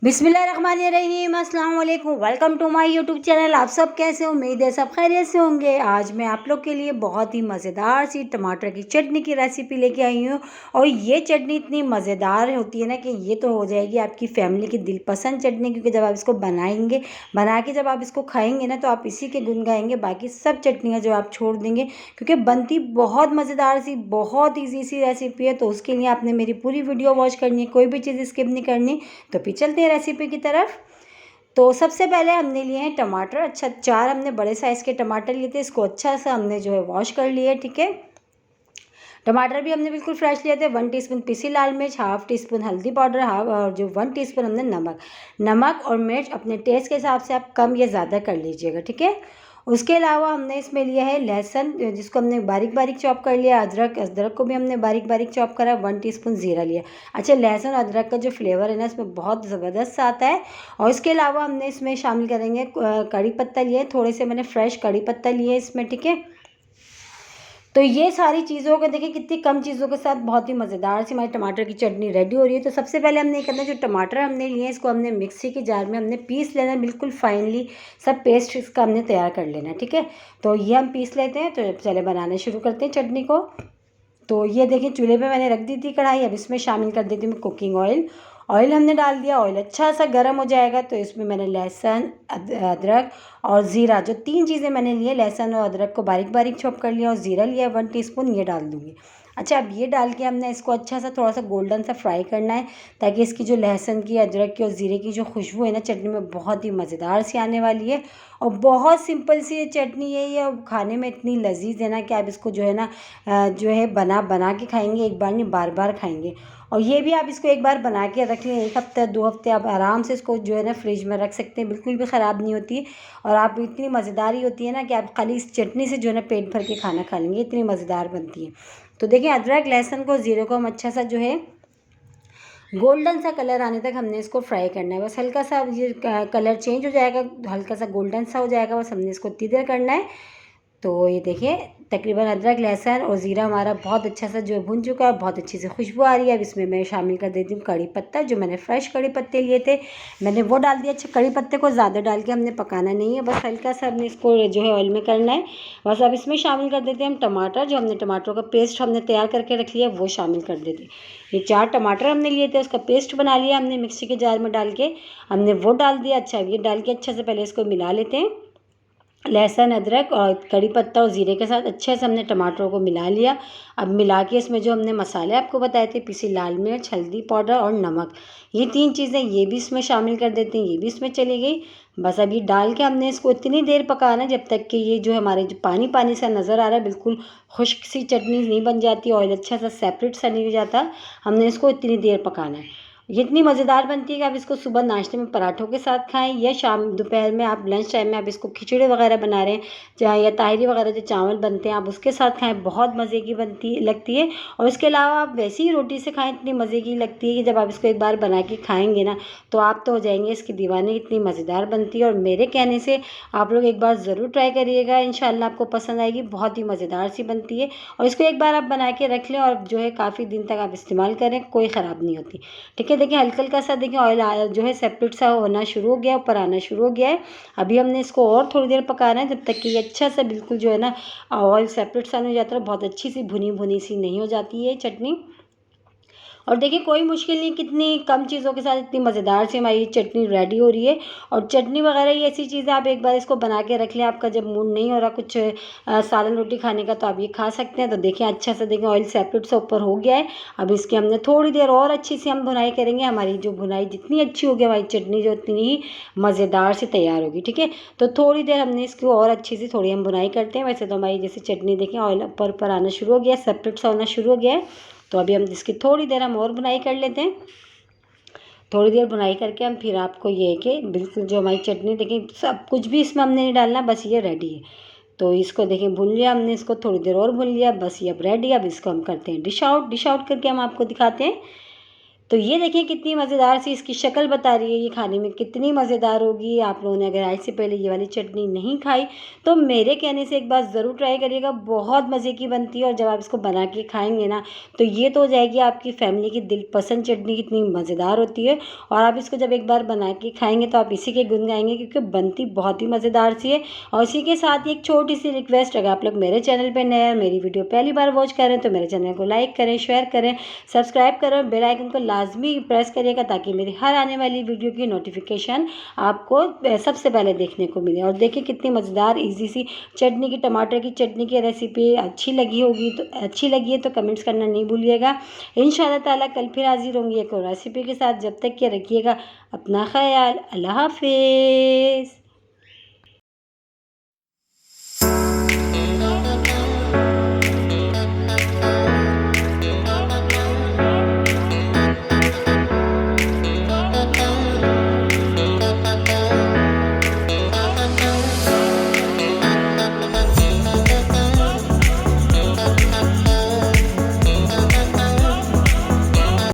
बिस्मिल्लाहिर्रहमानिर्रहीम, अस्सलाम वालेकुम। Welcome to my YouTube channel. आप सब कैसे हो? उम्मीद है सब खैरियत से होंगे। आज मैं आप लोग के लिए बहुत ही मज़ेदार सी टमाटर की चटनी की रेसिपी लेके आई हूँ। और ये चटनी इतनी मज़ेदार होती है ना कि ये तो हो जाएगी आपकी फैमिली की दिलपसंद चटनी, क्योंकि जब आप इसको बनाएंगे, बना के जब आप इसको खाएंगे ना, तो आप इसी के गुन गाएंगे, बाकी सब चटनियाँ जो आप छोड़ देंगे, क्योंकि बनती बहुत मज़ेदार सी, बहुत ईजी सी रेसिपी है। तो उसके लिए आपने मेरी पूरी वीडियो वॉच करनी है, कोई भी चीज़ स्किप नहीं करनी। तो फिर चलते हैं रेसिपी की तरफ। तो सबसे पहले हमने लिए हैं टमाटर। अच्छा, 4 हमने बड़े साइज़ के टमाटर लिए थे। इसको अच्छा सा हमने जो है वॉश कर लिया है, ठीक है। टमाटर भी हमने बिल्कुल फ्रेश लिए थे। 1 टीस्पून पिसी लाल मिर्च, हाफ टी स्पून हल्दी पाउडर, हाफ और जो 1 टीस्पून हमने नमक और मिर्च अपने टेस्ट के हिसाब से आप कम या ज़्यादा कर लीजिएगा, ठीक है। उसके अलावा हमने इसमें लिया है लहसुन, जिसको हमने बारीक बारीक चॉप कर लिया। अदरक को भी हमने बारीक बारीक चॉप करा। 1 टीस्पून ज़ीरा लिया। अच्छा, लहसुन अदरक का जो फ्लेवर है ना, इसमें बहुत ज़बरदस्त आता है। और इसके अलावा हमने इसमें शामिल करेंगे कड़ी पत्ता लिए, थोड़े से मैंने फ्रेश कड़ी पत्ता लिए इसमें, ठीक है। तो ये सारी चीज़ों को देखिए, कितनी कम चीज़ों के साथ बहुत ही मज़ेदार सी हमारी टमाटर की चटनी रेडी हो रही है। तो सबसे पहले हमने ये करना है, जो टमाटर हमने लिए हैं इसको हमने मिक्सी के जार में हमने पीस लेना है, बिल्कुल फाइनली सब पेस्ट इसका हमने तैयार कर लेना है, ठीक है। तो ये हम पीस लेते हैं। तो चले बनाना शुरू करते हैं चटनी को। तो ये देखिए, चूल्हे पे मैंने रख दी थी कढ़ाई। अब इसमें शामिल कर देती हूँ मैं कुकिंग ऑयल। ऑयल हमने डाल दिया। ऑयल अच्छा सा गर्म हो जाएगा तो इसमें मैंने लहसुन, अदरक और ज़ीरा, जो 3 चीज़ें मैंने लिए, लहसुन और अदरक को बारीक बारीक चॉप कर लिया, और ज़ीरा लिया 1 टीस्पून, ये डाल दूँगी। अच्छा, अब ये डाल के हमने इसको अच्छा सा थोड़ा सा गोल्डन सा फ्राई करना है, ताकि इसकी जो लहसुन की, अदरक की और ज़ीरे की जो खुशबू है ना चटनी में, बहुत ही मज़ेदार सी आने वाली है। और बहुत सिंपल सी ये चटनी है ये, और खाने में इतनी लजीज है ना कि आप इसको जो है ना जो है बना बना के खाएंगे, एक बार नहीं बार बार खाएंगे। और ये भी आप इसको एक बार बना के रख लें, 1 हफ्ता 2 हफ्ते आप आराम से इसको जो है ना फ्रिज में रख सकते हैं, बिल्कुल भी ख़राब नहीं होती। और आप इतनी मज़ेदारी होती है ना कि आप खाली इस चटनी से जो है ना पेट भर के खाना खा लेंगे, इतनी मज़ेदार बनती है। तो देखिए, अदरक लहसुन को, ज़ीरे को हम अच्छा सा जो है गोल्डन सा कलर आने तक हमने इसको फ्राई करना है। बस हल्का सा ये कलर चेंज हो जाएगा, हल्का सा गोल्डन सा हो जाएगा, बस हमने इसको इतनी देर करना है। तो ये देखिए, तकरीबन अदरक लहसुन और ज़ीरा हमारा बहुत अच्छा सा जो भुन चुका है, बहुत अच्छी सी खुशबू आ रही है। अब इसमें मैं शामिल कर देती हूँ कड़ी पत्ता, जो मैंने फ्रेश कड़ी पत्ते लिए थे, मैंने वो डाल दिया। अच्छा, कड़ी पत्ते को ज़्यादा डाल के हमने पकाना नहीं है, बस हल्का सा हमने इसको जो है ऑयल में करना है बस। अब इसमें शामिल कर देते हैं हम टमाटर, जो हमने टमाटरों का पेस्ट हमने तैयार करके रख लिया, वो शामिल कर देते हैं। ये 4 टमाटर हमने लिए थे, उसका पेस्ट बना लिया हमने मिक्सी के जार में डाल के, हमने वो डाल दिया। अच्छा, ये डाल के अच्छा से पहले इसको मिला लेते हैं। लहसुन अदरक और कड़ी पत्ता और ज़ीरे के साथ अच्छे से हमने टमाटरों को मिला लिया। अब मिला के इसमें जो हमने मसाले आपको बताए थे, पिसी लाल मिर्च, हल्दी पाउडर और नमक, ये 3 चीज़ें ये भी इसमें शामिल कर देते हैं, ये भी इसमें चली गई। बस अब ये डाल के हमने इसको इतनी देर पकाना है जब तक कि ये जो हमारे जो पानी पानी सा नज़र आ रहा है, बिल्कुल खुश्क सी चटनी नहीं बन जाती, ऑयल अच्छा सा सेपरेट सा नहीं हो जाता, हमने इसको इतनी देर पकाना है। ये इतनी मज़ेदार बनती है कि आप इसको सुबह नाश्ते में पराठों के साथ खाएं, या शाम दोपहर में आप लंच टाइम में आप इसको खिचड़ी वगैरह बना रहे हैं, चाहे या ताहरी वगैरह जो चावल बनते हैं, आप उसके साथ खाएं, बहुत मज़े की बनती लगती है। और इसके अलावा आप वैसे ही रोटी से खाएं, इतनी मज़े की लगती है कि जब आप इसको एक बार बना के खाएंगे ना, तो आप तो हो जाएंगे इसकी दीवाने, इतनी मज़ेदार बनती है। और मेरे कहने से आप लोग एक बार ज़रूर ट्राई करिएगा, इंशाल्लाह आपको पसंद आएगी, बहुत ही मज़ेदार सी बनती है। और इसको एक बार आप बना के रख लें और जो है काफ़ी दिन तक आप इस्तेमाल करें, कोई ख़राब नहीं होती, ठीक है। देखिए, हल्का हल्का सा देखिए ऑयल जो है सेपरेट सा होना शुरू हो गया, ऊपर आना शुरू हो गया है। अभी हमने इसको और थोड़ी देर पकाना है, जब तक कि ये अच्छा सा बिल्कुल जो है ना ऑयल सेपरेट सा नहीं हो जाता, बहुत अच्छी सी भुनी भुनी सी नहीं हो जाती है चटनी। और देखिए, कोई मुश्किल नहीं, कितनी कम चीज़ों के साथ इतनी मज़ेदार सी हमारी चटनी रेडी हो रही है। और चटनी वगैरह ये ऐसी चीज़ें आप एक बार इसको बना के रख लें, आपका जब मूड नहीं हो रहा कुछ सालन रोटी खाने का, तो आप ये खा सकते हैं। तो देखिए, अच्छा सा देखिए ऑयल सेपरेट से ऊपर हो गया है। अब इसकी हमने थोड़ी देर और अच्छी सी हम भुनाई करेंगे। हमारी जो भुनाई जितनी अच्छी होगी, हमारी चटनी जो उतनी ही मज़ेदार से तैयार होगी, ठीक है। तो थोड़ी देर हमने इसकी और अच्छी सी थोड़ी हम भुनाई करते हैं। वैसे तो हमारी जैसे चटनी देखें ऑयल ऊपर आना शुरू हो गया है, सेपरेट सा होना शुरू हो गया है। तो अभी हम इसकी थोड़ी देर हम और बुनाई कर लेते हैं। थोड़ी देर बुनाई करके हम फिर आपको ये है कि बिल्कुल जो हमारी चटनी देखिए, सब कुछ भी इसमें हमने नहीं डालना, बस ये रेडी है। तो इसको देखिए भून लिया हमने, इसको थोड़ी देर और भून लिया, बस ये अब रेडी है। अब इसको हम करते हैं डिश आउट। डिश आउट करके हम आपको दिखाते हैं। तो ये देखिए कितनी मज़ेदार सी इसकी शक्ल बता रही है, ये खाने में कितनी मज़ेदार होगी। आप लोगों ने अगर आज से पहले ये वाली चटनी नहीं खाई तो मेरे कहने से एक बार ज़रूर ट्राई करिएगा, बहुत मज़े की बनती है। और जब आप इसको बना के खाएंगे ना तो ये तो हो जाएगी आपकी फैमिली की दिलपसंद चटनी, कितनी मज़ेदार होती है। और आप इसको जब एक बार बना के खाएंगे तो आप इसी के गुण गाएंगे, क्योंकि बनती बहुत ही मज़ेदार सी है। और इसी के साथ ही एक छोटी सी रिक्वेस्ट, अगर आप लोग मेरे चैनल पर नए हैं, मेरी वीडियो पहली बार वॉच कर रहे हैं तो मेरे चैनल को लाइक करें, शेयर करें, सब्सक्राइब करें और बेल आइकन को लाजमी प्रेस करिएगा, ताकि मेरी हर आने वाली वीडियो की नोटिफिकेशन आपको सबसे पहले देखने को मिले। और देखिए कितनी मज़ेदार इजी सी चटनी की, टमाटर की चटनी की रेसिपी अच्छी लगी है तो कमेंट्स करना नहीं भूलिएगा। इंशाअल्लाह ताला कल फिर हाजिर होंगी एक और रेसिपी के साथ। जब तक के रखिएगा अपना ख्याल। अल्लाह हाफिज़।